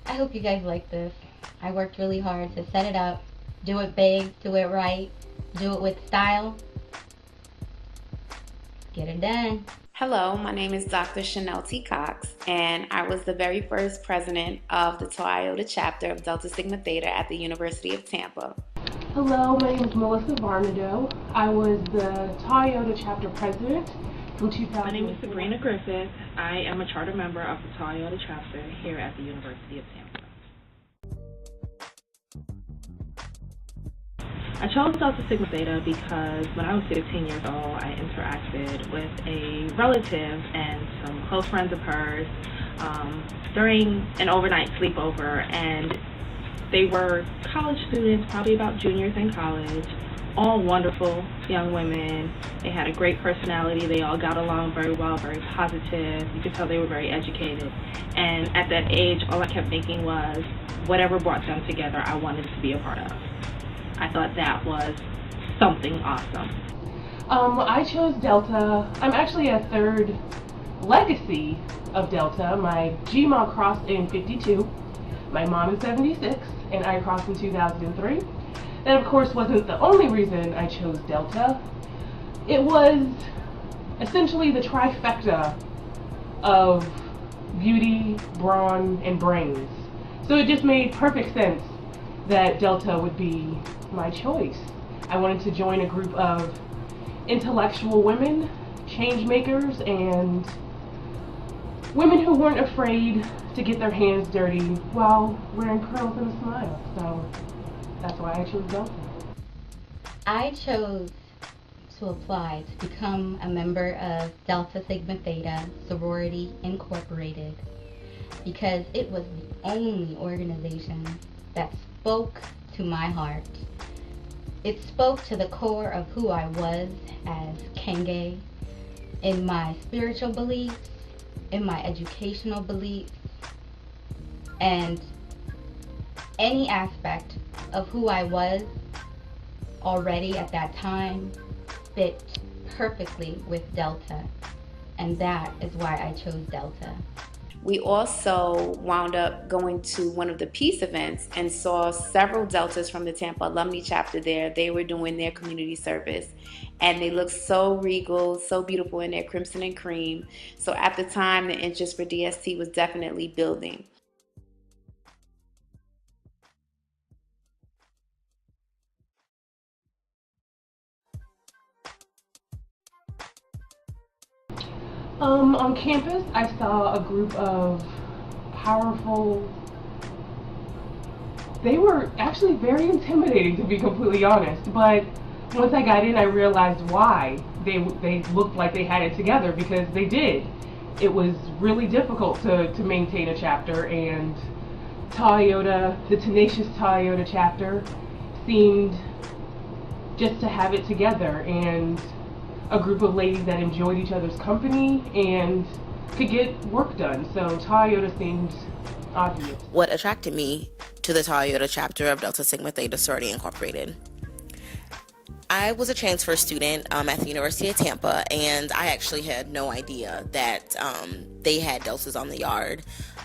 I hope you guys like this. I worked really hard to set it up, do it big, do it right, do it with style. Get it done. Hello, my name is Dr. Chanel T. Cox, and I was the very first president of the Tau Iota chapter of Delta Sigma Theta at the University of Tampa. Hello, my name is Melissa Varnado. I was the Tau Iota chapter president from 2000. My name is Sabrina Griffith. I am a charter member of the Tau Iota chapter here at the University of Tampa. I chose Delta Sigma Theta because when I was 15 years old, I interacted with a relative and some close friends of hers during an overnight sleepover, and they were college students, probably about juniors in college, all wonderful young women. They had a great personality. They all got along very well, very positive. You could tell they were very educated. And at that age, all I kept thinking was, whatever brought them together, I wanted to be a part of. I thought that was something awesome. I chose Delta. I'm actually a third legacy of Delta. My GMA crossed in 52. My mom is 76, and I crossed in 2003. That, of course, wasn't the only reason I chose Delta. It was essentially the trifecta of beauty, brawn, and brains. So it just made perfect sense that Delta would be my choice. I wanted to join a group of intellectual women, change makers, and women who weren't afraid to get their hands dirty while wearing pearls and a smile. So that's why I chose Delta. I chose to apply to become a member of Delta Sigma Theta Sorority Incorporated because it was the only organization that spoke to my heart. It spoke to the core of who I was as Kenge, in my spiritual beliefs, in my educational beliefs, and any aspect of who I was already at that time fit perfectly with Delta, and that is why I chose Delta. We also wound up going to one of the peace events and saw several Deltas from the Tampa alumni chapter there. They were doing their community service, and they looked so regal, so beautiful in their crimson and cream. So at the time, the interest for DST was definitely building. On campus, I saw a group of powerful, they were actually very intimidating, to be completely honest, but once I got in, I realized why they looked like they had it together, because they did. It was really difficult to maintain a chapter, and Tau Iota, the tenacious Tau Iota chapter, seemed just to have it together, and a group of ladies that enjoyed each other's company and could get work done. So Tau Iota seemed obvious. What attracted me to the Tau Iota chapter of Delta Sigma Theta Sorority Incorporated? I was a transfer student at the University of Tampa, and I actually had no idea that they had Deltas on the yard.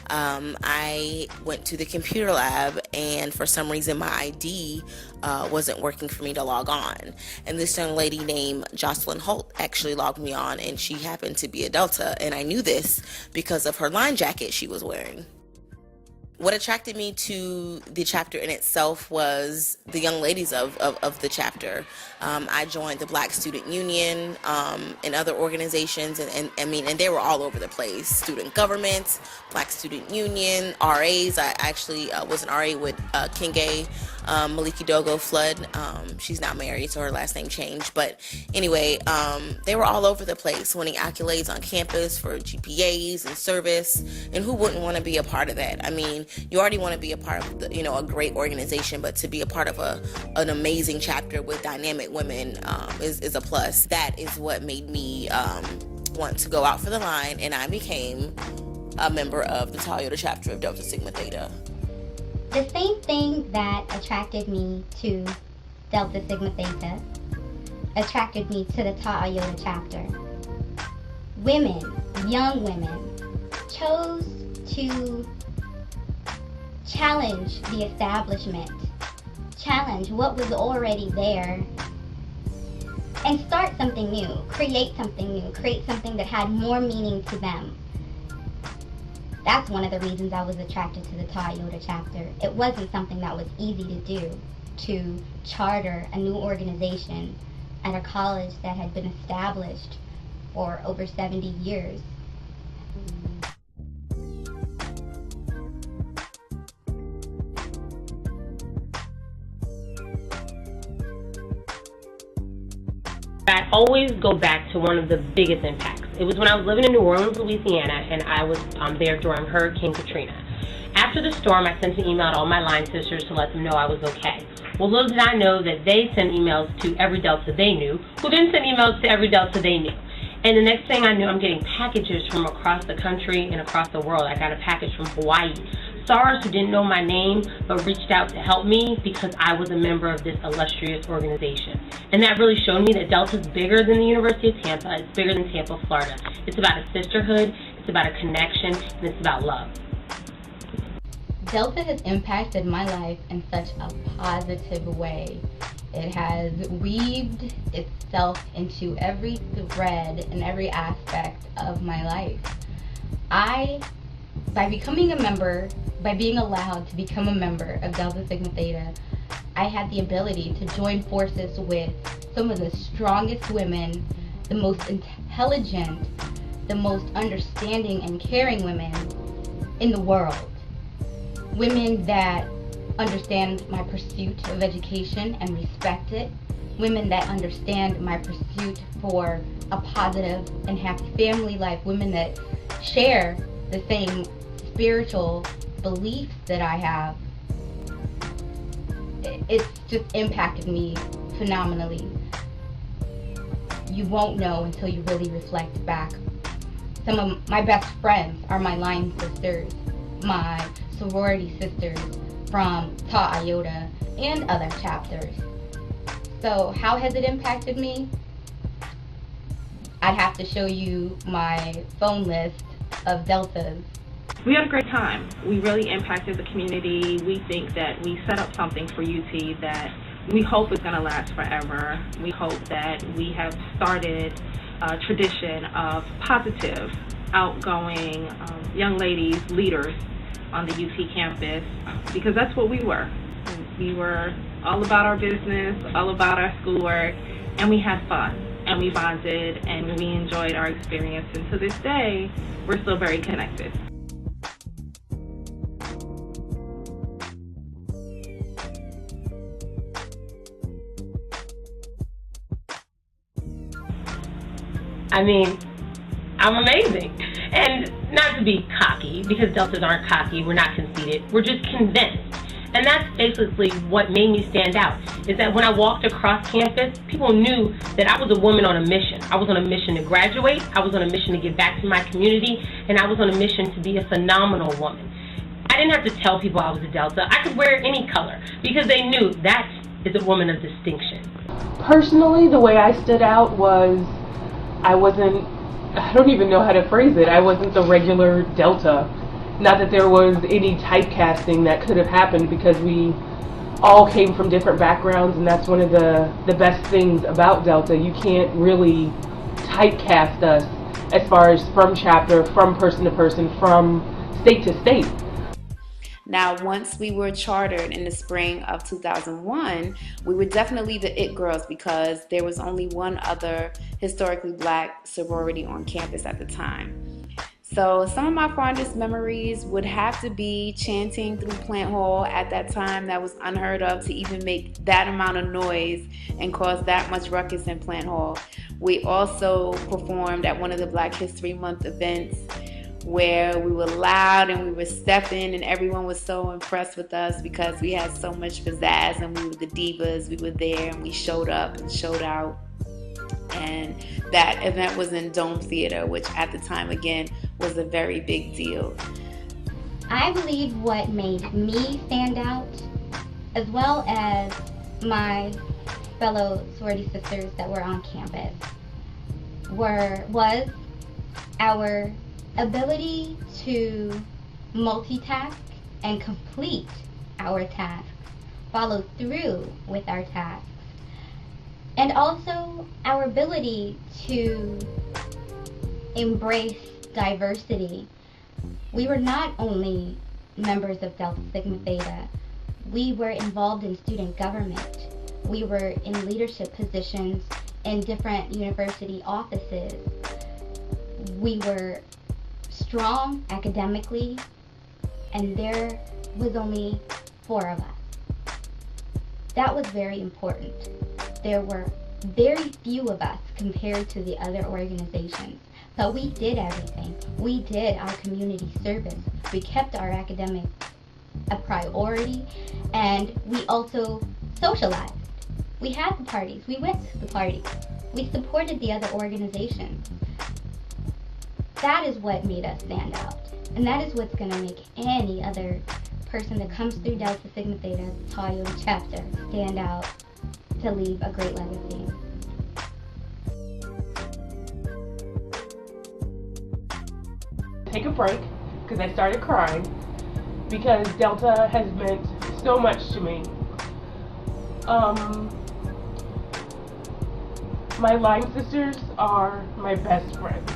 I went to the computer lab, and for some reason my ID wasn't working for me to log on. And this young lady named Jocelyn Holt actually logged me on, and she happened to be a Delta, and I knew this because of her line jacket she was wearing. What attracted me to the chapter in itself was the young ladies of the chapter. I joined the Black Student Union and other organizations, and they were all over the place. Student government, Black Student Union, RAs. I actually was an RA with Kenge Maliki Dogo Flood. She's not married, so her last name changed. But anyway, they were all over the place, winning accolades on campus for GPAs and service. And who wouldn't want to be a part of that? I mean, you already want to be a part of a great organization, but to be a part of an amazing chapter with dynamic women is a plus. That is what made me want to go out for the line, and I became a member of the Tau Iota chapter of Delta Sigma Theta. The same thing that attracted me to Delta Sigma Theta attracted me to the Tau Iota chapter. Women, young women, chose to challenge the establishment, challenge what was already there, and start something new, create something new, create something that had more meaning to them. That's one of the reasons I was attracted to the Tau Iota chapter. It wasn't something that was easy to do, to charter a new organization at a college that had been established for over 70 years. I always go back to one of the biggest impacts. It was when I was living in New Orleans, Louisiana, and I was there during Hurricane Katrina. After the storm, I sent an email to all my line sisters to let them know I was okay. Well, little did I know that they sent emails to every Delta they knew, who then sent emails to every Delta they knew. And the next thing I knew, I'm getting packages from across the country and across the world. I got a package from Hawaii. SARS, who didn't know my name, but reached out to help me because I was a member of this illustrious organization. And that really showed me that Delta's bigger than the University of Tampa. It's bigger than Tampa, Florida. It's about a sisterhood, it's about a connection, and it's about love. Delta has impacted my life in such a positive way. It has weaved itself into every thread and every aspect of my life. By becoming a member, by being allowed to become a member of Delta Sigma Theta, I had the ability to join forces with some of the strongest women, the most intelligent, the most understanding and caring women in the world. Women that understand my pursuit of education and respect it. Women that understand my pursuit for a positive and happy family life. Women that share the same spiritual beliefs that I have. It's just impacted me phenomenally. You won't know until you really reflect back. Some of my best friends are my line sisters, my sorority sisters from Tau Iota and other chapters. So how has it impacted me? I'd have to show you my phone list of Deltas. We had a great time. We really impacted the community. We think that we set up something for UT that we hope is going to last forever. We hope that we have started a tradition of positive, outgoing young ladies, leaders on the UT campus, because that's what we were. We were all about our business, all about our schoolwork, and we had fun, and we bonded, and we enjoyed our experience. And to this day, we're still very connected. I mean, I'm amazing. And not to be cocky, because Deltas aren't cocky, we're not conceited, we're just convinced. And that's basically what made me stand out, is that when I walked across campus, people knew that I was a woman on a mission. I was on a mission to graduate, I was on a mission to give back to my community, and I was on a mission to be a phenomenal woman. I didn't have to tell people I was a Delta. I could wear any color, because they knew that is a woman of distinction. Personally, the way I stood out was I don't even know how to phrase it. I wasn't the regular Delta. Not that there was any typecasting that could have happened, because we all came from different backgrounds, and that's one of the best things about Delta. You can't really typecast us as far as from chapter, from person to person, from state to state. Now, once we were chartered in the spring of 2001, we were definitely the it girls, because there was only one other historically black sorority on campus at the time. So some of my fondest memories would have to be chanting through Plant Hall at that time. That was unheard of, to even make that amount of noise and cause that much ruckus in Plant Hall. We also performed at one of the Black History Month events, where we were loud and we were stepping, and everyone was so impressed with us because we had so much pizzazz and we were the divas. We were there and we showed up and showed out. And that event was in Dome Theater, which at the time, again, was a very big deal. I believe what made me stand out, as well as my fellow sorority sisters that were on campus, was our ability to multitask and complete our tasks, follow through with our tasks, and also our ability to embrace diversity. We were not only members of Delta Sigma Theta, we were involved in student government. We were in leadership positions in different university offices. We were strong academically, and there was only 4 of us. That was very important. There were very few of us compared to the other organizations, but we did everything. We did our community service. We kept our academics a priority, and we also socialized. We had the parties. We went to the parties. We supported the other organizations. That is what made us stand out. And that is what's going to make any other person that comes through Delta Sigma Theta Tau Iota chapter stand out to leave a great legacy. Take a break because I started crying because Delta has meant so much to me. My line sisters are my best friends.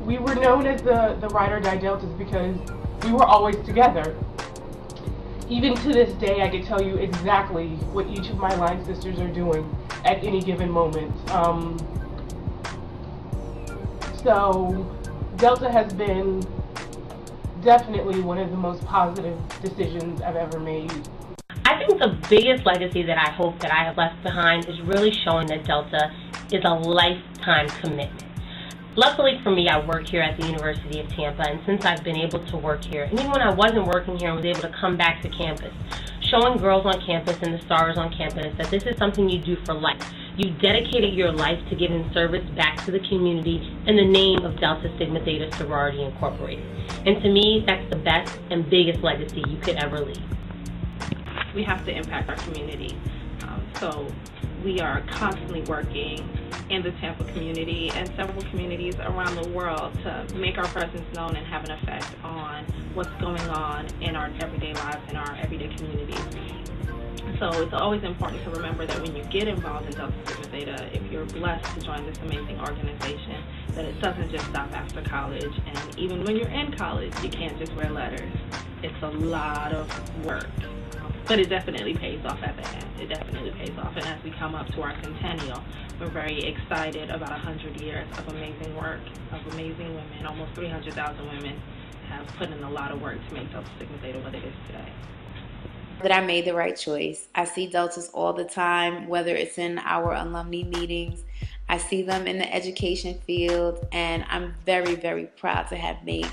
We were known as the Ride or Die Deltas because we were always together. Even to this day, I can tell you exactly what each of my line sisters are doing at any given moment. So Delta has been definitely one of the most positive decisions I've ever made. I think the biggest legacy that I hope that I have left behind is really showing that Delta is a lifetime commitment. Luckily for me, I work here at the University of Tampa, and since I've been able to work here, and even when I wasn't working here, I was able to come back to campus, showing girls on campus and the stars on campus that this is something you do for life. You dedicated your life to giving service back to the community in the name of Delta Sigma Theta Sorority Incorporated. And to me, that's the best and biggest legacy you could ever leave. We have to impact our community. So we are constantly working in the Tampa community and several communities around the world to make our presence known and have an effect on what's going on in our everyday lives, in our everyday communities. So it's always important to remember that when you get involved in Delta Sigma Theta, if you're blessed to join this amazing organization, that it doesn't just stop after college. And even when you're in college, you can't just wear letters. It's a lot of work. But it definitely pays off at the end. It definitely pays off. And as we come up to our centennial, we're very excited about 100 years of amazing work, of amazing women. Almost 300,000 women have put in a lot of work to make Delta Sigma Theta what it is today. That I made the right choice. I see Deltas all the time, whether it's in our alumni meetings. I see them in the education field, and I'm very, very proud to have made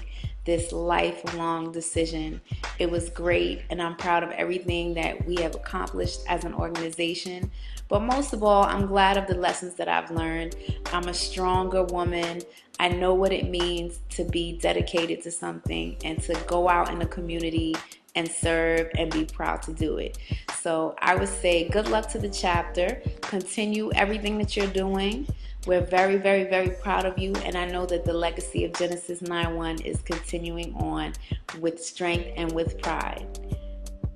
this lifelong decision. It was great, and I'm proud of everything that we have accomplished as an organization. But most of all, I'm glad of the lessons that I've learned. I'm a stronger woman. I know what it means to be dedicated to something and to go out in the community and serve and be proud to do it. So I would say good luck to the chapter. Continue everything that you're doing. We're very, very, very proud of you, and I know that the legacy of Genesis 9-1 is continuing on with strength and with pride.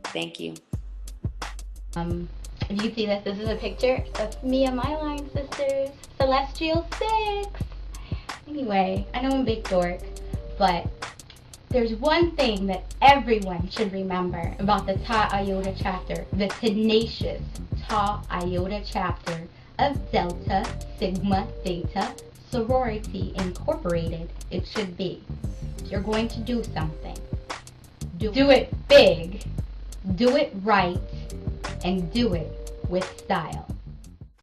Thank you. If you see this is a picture of me and my line sisters, Celestial 6. Anyway, I know I'm a big dork, but there's one thing that everyone should remember about the Tau Iota chapter, the tenacious Tau Iota chapter of Delta Sigma Theta Sorority Incorporated. It should be, if you're going to do something, do it big, do it right, and do it with style.